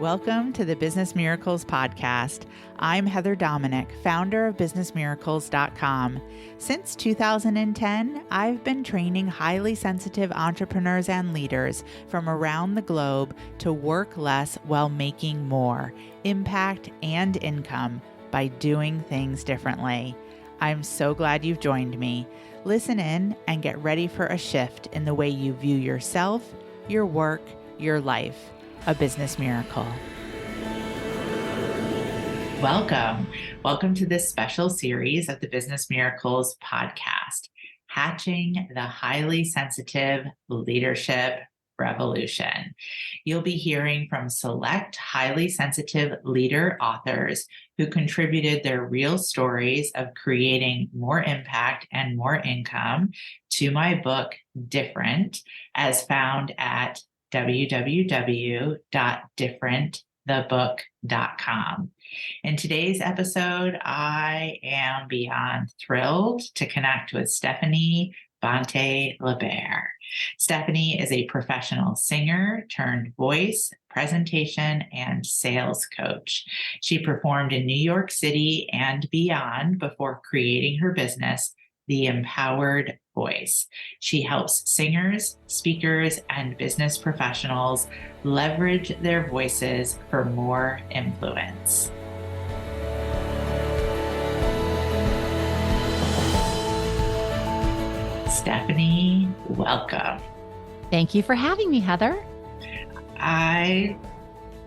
Welcome to the Business Miracles Podcast. I'm Heather Dominick, founder of BusinessMiracles.com. Since 2010, I've been training highly sensitive entrepreneurs and leaders from around the globe to work less while making more impact and income by doing things differently. I'm so glad you've joined me. Listen in and get ready for a shift in the way you view yourself, your work, your life. A business miracle. Welcome to this special series of the Business Miracles podcast, Hatching the Highly Sensitive Leadership Revolution. You'll be hearing from select highly sensitive leader authors who contributed their real stories of creating more impact and more income to my book, Different, as found at www.differentthebook.com. In today's episode, I am beyond thrilled to connect with Stephanie Bonte Lebair. Stephanie is a professional singer turned voice, presentation, and sales coach. She performed in New York City and beyond before creating her business, The Empowered Voice. She helps singers, speakers, and business professionals leverage their voices for more influence. Stephanie, welcome. Thank you for having me, Heather. I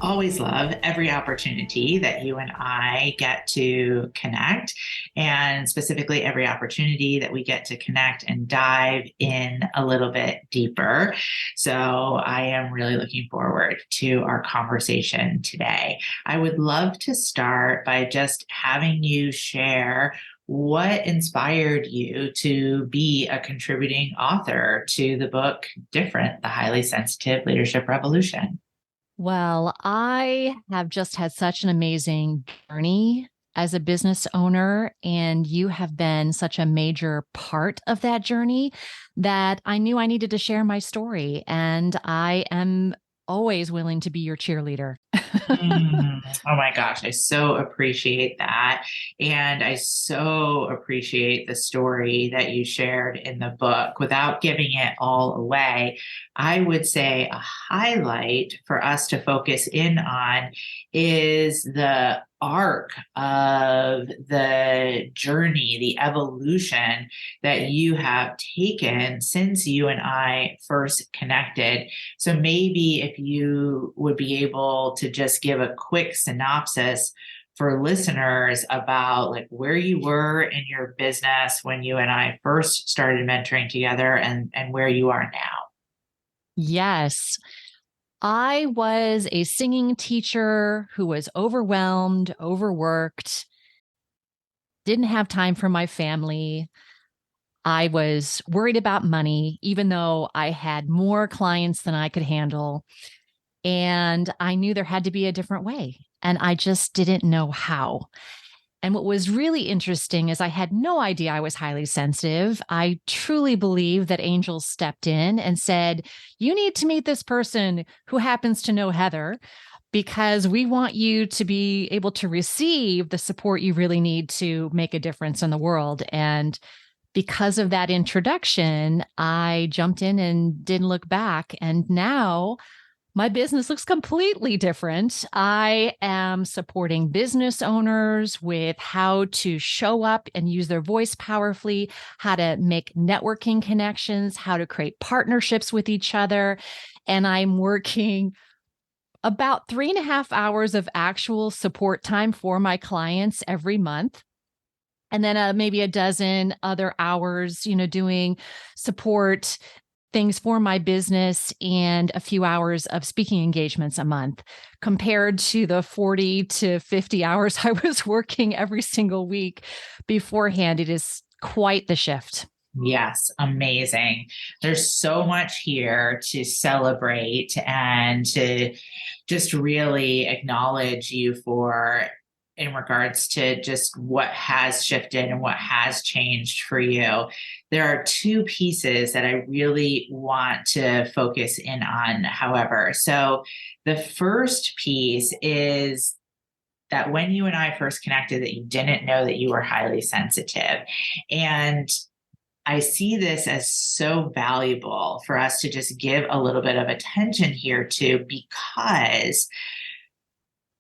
always love every opportunity that you and I get to connect, and specifically every opportunity that we get to connect and dive in a little bit deeper. So I am really looking forward to our conversation today. I would love to start by just having you share what inspired you to be a contributing author to the book Different, the Highly Sensitive Leadership Revolution. Well, I have just had such an amazing journey as a business owner, and you have been such a major part of that journey that I knew I needed to share my story, and I am always willing to be your cheerleader. Oh my gosh, I so appreciate that. And I so appreciate the story that you shared in the book. Without giving it all away, I would say a highlight for us to focus in on is the arc of the journey, the evolution that you have taken since you and I first connected. So maybe if you would be able to just give a quick synopsis for listeners about like where you were in your business when you and I first started mentoring together and where you are now. Yes. I was a singing teacher who was overwhelmed, overworked, didn't have time for my family. I was worried about money, even though I had more clients than I could handle. And I knew there had to be a different way. And I just didn't know how. And what was really interesting is I had no idea I was highly sensitive. I truly believe that angels stepped in and said, you need to meet this person who happens to know Heather, because we want you to be able to receive the support you really need to make a difference in the world. And because of that introduction, I jumped in and didn't look back. And now my business looks completely different. I am supporting business owners with how to show up and use their voice powerfully, how to make networking connections, how to create partnerships with each other. And I'm working about 3.5 hours of actual support time for my clients every month. And then maybe a dozen other hours, doing support things for my business and a few hours of speaking engagements a month, compared to the 40 to 50 hours I was working every single week beforehand. It is quite the shift. Yes, amazing. There's so much here to celebrate and to just really acknowledge you for in regards to just what has shifted and what has changed for you. There are two pieces that I really want to focus in on, however. So the first piece is that when you and I first connected, that you didn't know that you were highly sensitive. And I see this as so valuable for us to just give a little bit of attention here to, because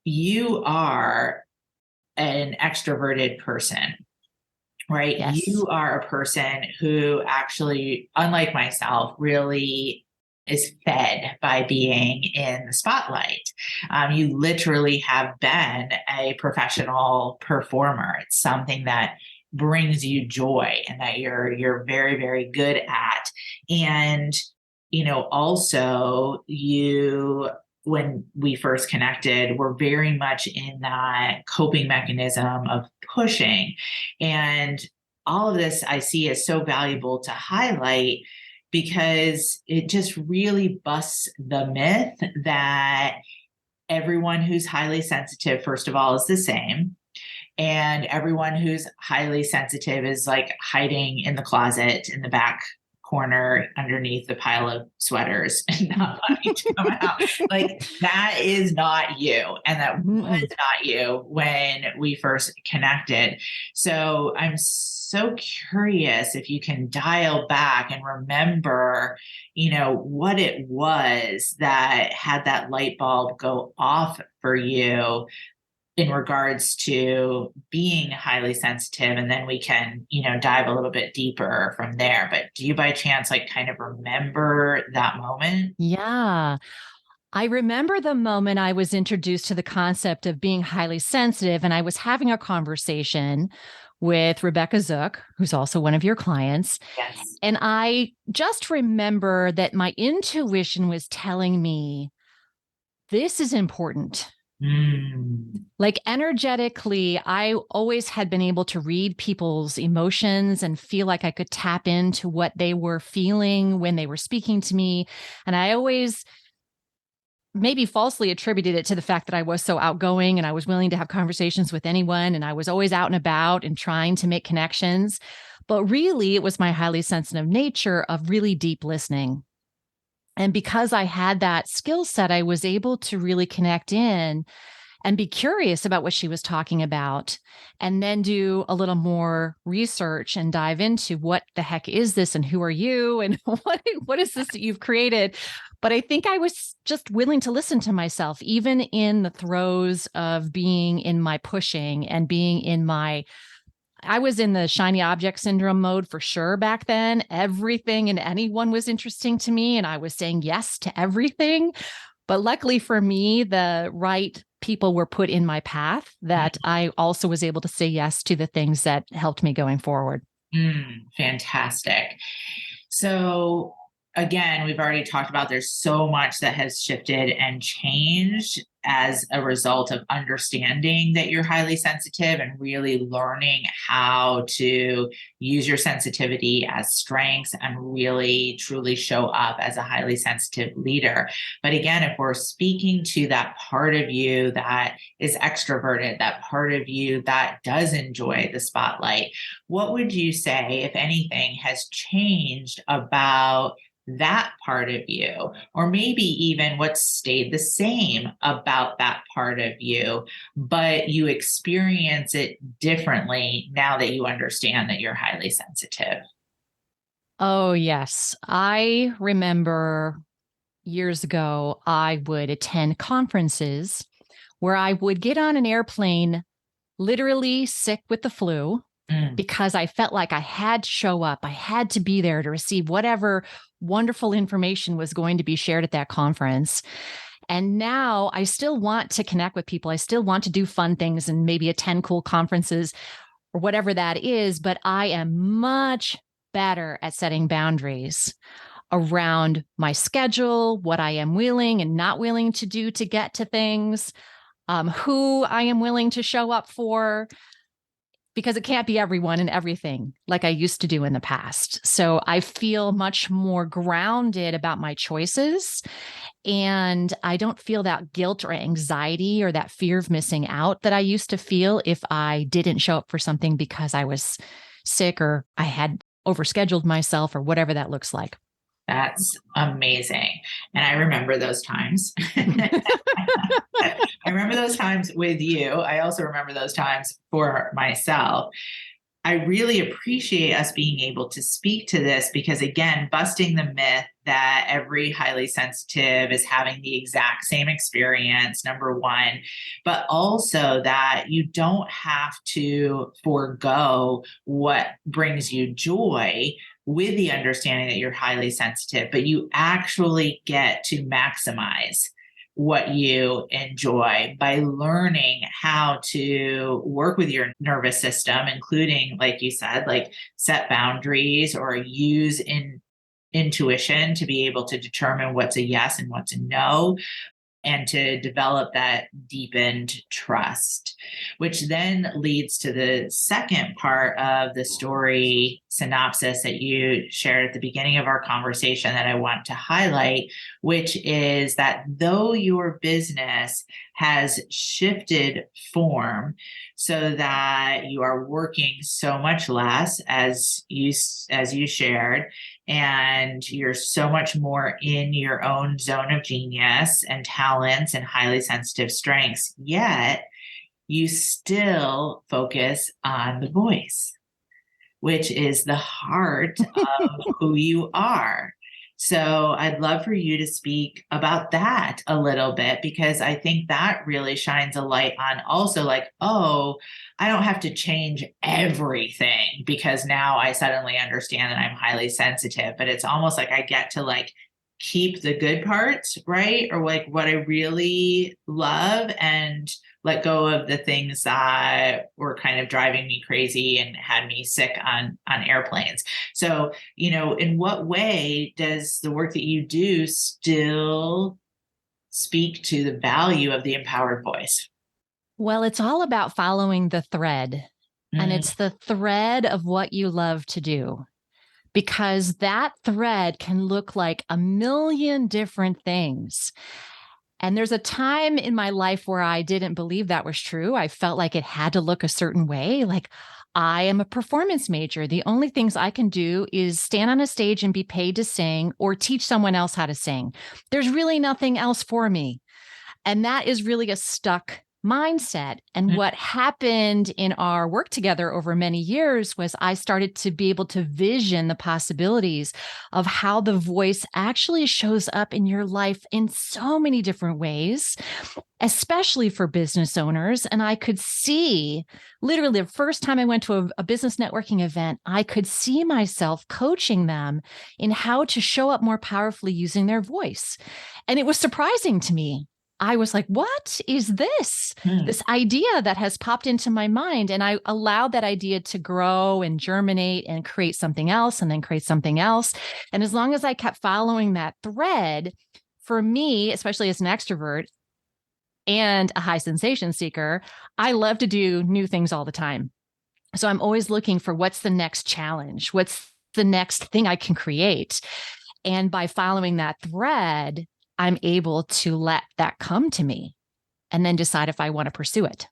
you are an extroverted person, right? Yes. You are a person who actually, unlike myself, really is fed by being in the spotlight. You literally have been a professional performer. It's something that brings you joy and that you're very, very good at. And also, you, when we first connected, were very much in that coping mechanism of pushing. And all of this I see as so valuable to highlight, because it just really busts the myth that everyone who's highly sensitive, first of all, is the same. And everyone who's highly sensitive is like hiding in the closet in the back corner underneath the pile of sweaters and not wanting to come out. Like, that is not you. And that was Mm-mm. not you when we first connected. So I'm so curious if you can dial back and remember, what it was that had that light bulb go off for you in regards to being highly sensitive, and then we can dive a little bit deeper from there. But do you by chance like kind of remember that moment? Yeah. I remember the moment I was introduced to the concept of being highly sensitive, and I was having a conversation with Rebecca Zook, who's also one of your clients. Yes. And I just remember that my intuition was telling me, this is important. Mm. Like energetically, I always had been able to read people's emotions and feel like I could tap into what they were feeling when they were speaking to me. And I always maybe falsely attributed it to the fact that I was so outgoing and I was willing to have conversations with anyone. And I was always out and about and trying to make connections. But really, it was my highly sensitive nature of really deep listening. And because I had that skill set, I was able to really connect in and be curious about what she was talking about, and then do a little more research and dive into what the heck is this and who are you and what is this that you've created. But I think I was just willing to listen to myself, even in the throes of being in my pushing and being in my, I was in the shiny object syndrome mode for sure back then. Everything and anyone was interesting to me, and I was saying yes to everything. But luckily for me, the right people were put in my path that I also was able to say yes to the things that helped me going forward. Fantastic. So again, we've already talked about there's so much that has shifted and changed as a result of understanding that you're highly sensitive and really learning how to use your sensitivity as strengths and really truly show up as a highly sensitive leader. But again, if we're speaking to that part of you that is extroverted, that part of you that does enjoy the spotlight, what would you say, if anything, has changed about that part of you? Or maybe even what's stayed the same about that part of you, but you experience it differently now that you understand that you're highly sensitive? Oh, yes. I remember years ago, I would attend conferences where I would get on an airplane literally sick with the flu Mm. because I felt like I had to show up. I had to be there to receive whatever wonderful information was going to be shared at that conference. And now I still want to connect with people. I still want to do fun things and maybe attend cool conferences or whatever that is. But I am much better at setting boundaries around my schedule, what I am willing and not willing to do to get to things, who I am willing to show up for. because it can't be everyone and everything like I used to do in the past. So I feel much more grounded about my choices. And I don't feel that guilt or anxiety or that fear of missing out that I used to feel if I didn't show up for something because I was sick or I had overscheduled myself or whatever that looks like. That's amazing. And I remember those times. I remember those times with you. I also remember those times for myself. I really appreciate us being able to speak to this because, again, busting the myth that every highly sensitive is having the exact same experience, number one, but also that you don't have to forego what brings you joy with the understanding that you're highly sensitive, but you actually get to maximize what you enjoy by learning how to work with your nervous system, including, like you said, like set boundaries or use intuition to be able to determine what's a yes and what's a no, and to develop that deepened trust, which then leads to the second part of the story synopsis that you shared at the beginning of our conversation that I want to highlight, which is that though your business has shifted form so that you are working so much less as you shared, and you're so much more in your own zone of genius and talents and highly sensitive strengths, yet you still focus on the voice, which is the heart of who you are. So I'd love for you to speak about that a little bit, because I think that really shines a light on also like, oh, I don't have to change everything because now I suddenly understand that I'm highly sensitive, but it's almost like I get to like keep the good parts, right? Or like what I really love, and let go of the things that were kind of driving me crazy and had me sick on airplanes. So, in what way does the work that you do still speak to the value of the empowered voice? Well, it's all about following the thread, and Mm, it's the thread of what you love to do, because that thread can look like a million different things. And there's a time in my life where I didn't believe that was true. I felt like it had to look a certain way. Like, I am a performance major. The only things I can do is stand on a stage and be paid to sing or teach someone else how to sing. There's really nothing else for me. And that is really a stuck mindset. And mm, what happened in our work together over many years was I started to be able to vision the possibilities of how the voice actually shows up in your life in so many different ways, especially for business owners. And I could see, literally, the first time I went to a business networking event, I could see myself coaching them in how to show up more powerfully using their voice. And it was surprising to me. I was like, what is this? mm. This idea that has popped into my mind. And I allowed that idea to grow and germinate and create something else and then create something else. And as long as I kept following that thread, for me, especially as an extrovert and a high sensation seeker, I love to do new things all the time. So I'm always looking for what's the next challenge? What's the next thing I can create? And by following that thread, I'm able to let that come to me and then decide if I want to pursue it.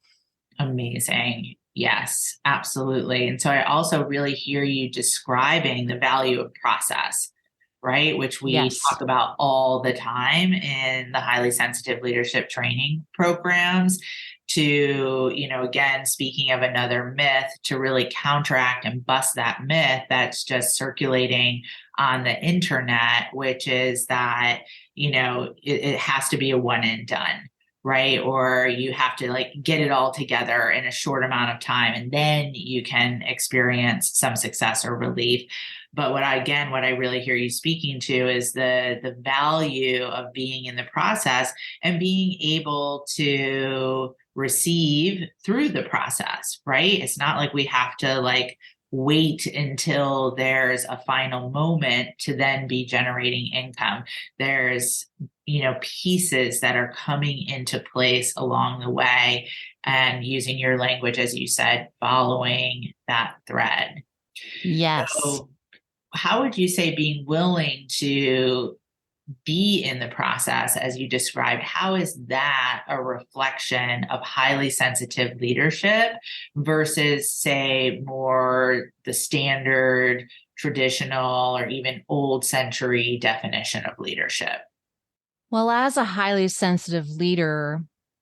Amazing. Yes, absolutely. And so I also really hear you describing the value of process, right? Which we Yes. talk about all the time in the highly sensitive leadership training programs. To, again, speaking of another myth, to really counteract and bust that myth that's just circulating on the internet, which is that, it has to be a one and done, right? Or you have to like get it all together in a short amount of time and then you can experience some success or relief. But what I really hear you speaking to is the value of being in the process and being able to receive through the process, right? It's not like we have to like wait until there's a final moment to then be generating income. There's pieces that are coming into place along the way, and using your language, as you said, following that thread. Yes. So how would you say being willing to be in the process, as you described, how is that a reflection of highly sensitive leadership versus, say, more the standard, traditional, or even old century definition of leadership? Well, as a highly sensitive leader,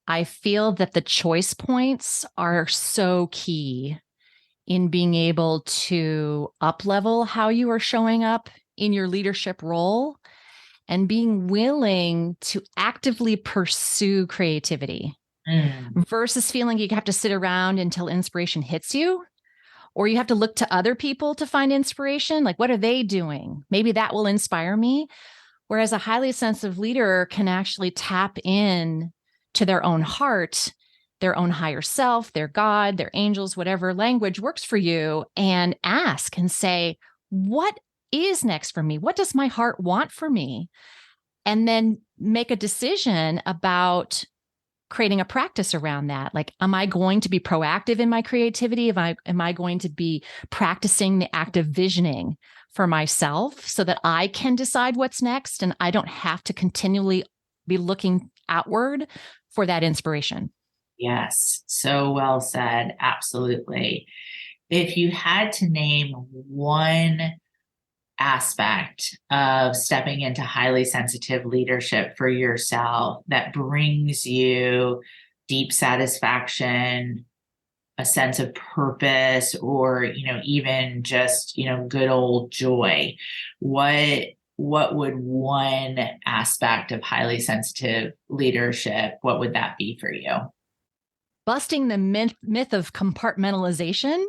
I feel that the choice points are so key in being able to up level how you are showing up in your leadership role and being willing to actively pursue creativity Mm, versus feeling you have to sit around until inspiration hits you, or you have to look to other people to find inspiration. Like, what are they doing? Maybe that will inspire me. Whereas a highly sensitive leader can actually tap in to their own heart, their own higher self, their God, their angels, whatever language works for you, and ask and say, what is next for me? What does my heart want for me? And then make a decision about creating a practice around that. Like, am I going to be proactive in my creativity? Am I going to be practicing the active visioning for myself so that I can decide what's next and I don't have to continually be looking outward for that inspiration? yes, so well said. Absolutely. If you had to name one aspect of stepping into highly sensitive leadership for yourself that brings you deep satisfaction, a sense of purpose, or even just good old joy, what would one aspect of highly sensitive leadership, what would that be for you? Busting the myth of compartmentalization.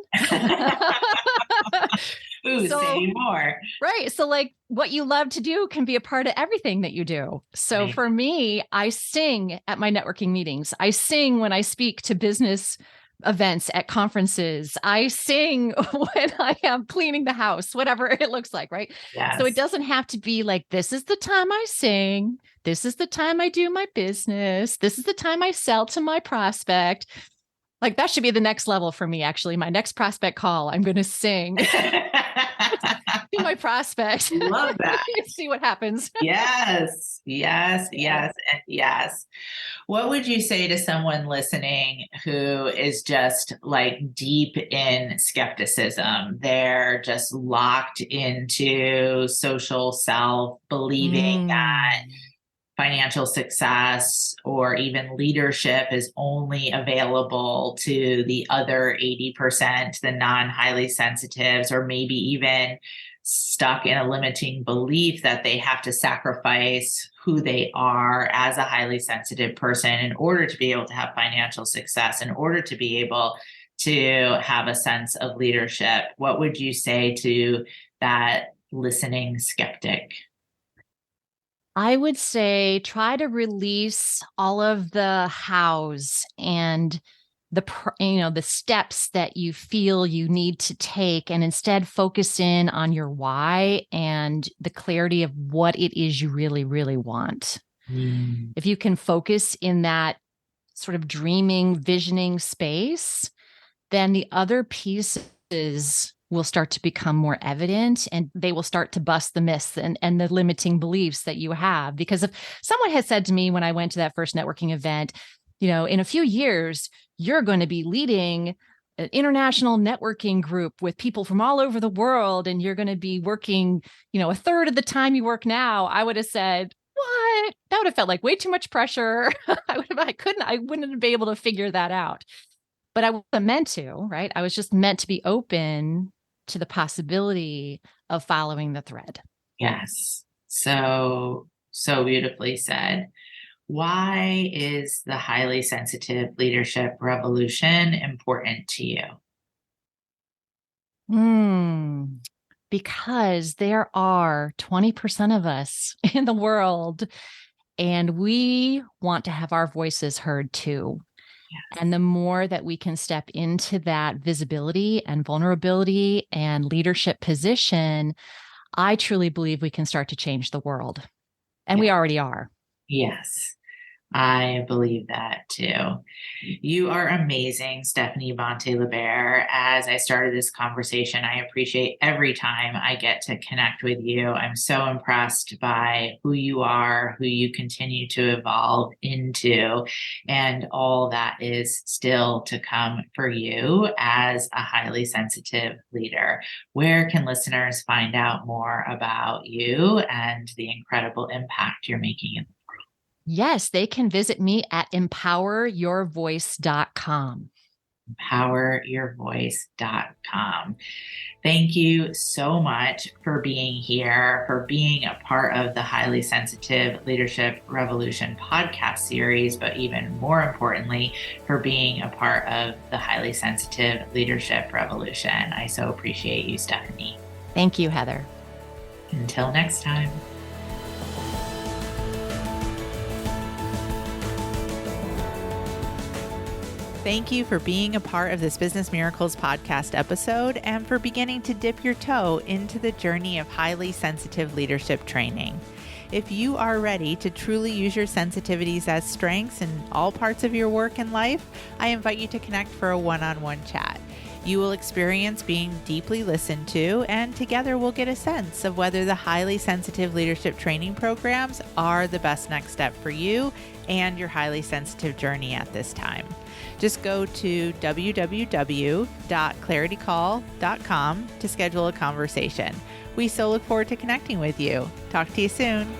Ooh, So, say more. right. So, like, what you love to do can be a part of everything that you do. So, Right. for me, I sing at my networking meetings. I sing when I speak to business events at conferences. I sing when I am cleaning the house, whatever it looks like. Right. So, it Yes. doesn't have to be like, this is the time I sing. This is the time I do my business. This is the time I sell to my prospect. Like, that should be the next level for me, actually. My next prospect call, I'm going to sing to my prospects. Love that. See what happens. Yes, yes, Yeah. yes, and yes. What would you say to someone listening who is just like deep in skepticism? They're just locked into social self, believing that Mm. financial success or even leadership is only available to the other 80%, the non highly sensitives, or maybe even stuck in a limiting belief that they have to sacrifice who they are as a highly sensitive person in order to be able to have financial success, in order to be able to have a sense of leadership. What would you say to that listening skeptic? I would say try to release all of the hows and the steps that you feel you need to take, and instead focus in on your why and the clarity of what it is you really, really want. Mm. If you can focus in that sort of dreaming, visioning space, then the other pieces will start to become more evident, and they will start to bust the myths and the limiting beliefs that you have. Because if someone had said to me when I went to that first networking event, in a few years, you're going to be leading an international networking group with people from all over the world, and you're going to be working, a third of the time you work now, I would have said, what? That would have felt like way too much pressure. I wouldn't be able to figure that out. But I wasn't meant to, right? I was just meant to be open to the possibility of following the thread. Yes. So, so beautifully said. Why is the highly sensitive leadership revolution important to you? Hmm. Because there are 20% of us in the world, and we want to have our voices heard too. And the more that we can step into that visibility and vulnerability and leadership position, I truly believe we can start to change the world. And Yeah. we already are. Yes, I believe that too. You are amazing, Stephanie Bonte Lebair. As I started this conversation, I appreciate every time I get to connect with you. I'm so impressed by who you are, who you continue to evolve into, and all that is still to come for you as a highly sensitive leader. Where can listeners find out more about you and the incredible impact you're making in Yes, they can visit me at empoweryourvoice.com. empoweryourvoice.com? Thank you so much for being here, for being a part of the Highly Sensitive Leadership Revolution podcast series, but even more importantly, for being a part of the Highly Sensitive Leadership Revolution. I so appreciate you, Stephanie. Thank you, Heather. Until next time. Thank you for being a part of this Business Miracles podcast episode and for beginning to dip your toe into the journey of highly sensitive leadership training. If you are ready to truly use your sensitivities as strengths in all parts of your work and life, I invite you to connect for a one-on-one chat. You will experience being deeply listened to, and together we'll get a sense of whether the highly sensitive leadership training programs are the best next step for you and your highly sensitive journey at this time. Just go to www.claritycall.com to schedule a conversation. We so look forward to connecting with you. Talk to you soon.